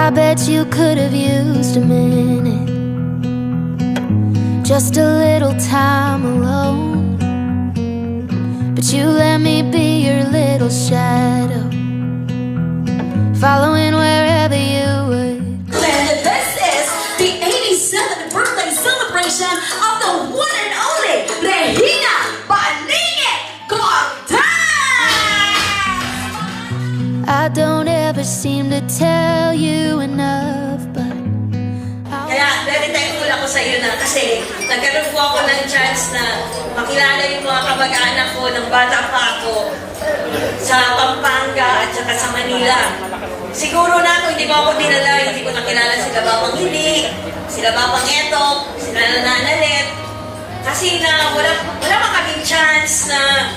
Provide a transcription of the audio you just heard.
I bet you could have used a minute, just a little time alone. But you let me be your little shadow, following wherever you would. And this is the 87th birthday celebration of the one and only Regina Balingit Cortez! I don't ever seem to tell you enough, but Kaya very thankful ako sa iyo na kasi nagkaroon po ako ng chance na makilala yung mga kamag-anak ko ng bata pa ako sa Pampanga at saka sa Manila. Siguro na kung hindi mo ako dinala, hindi ko nakilala sila Babang Hindi, sila Babang Etok, sila Nananalit. Kasi na wala pa kaming chance na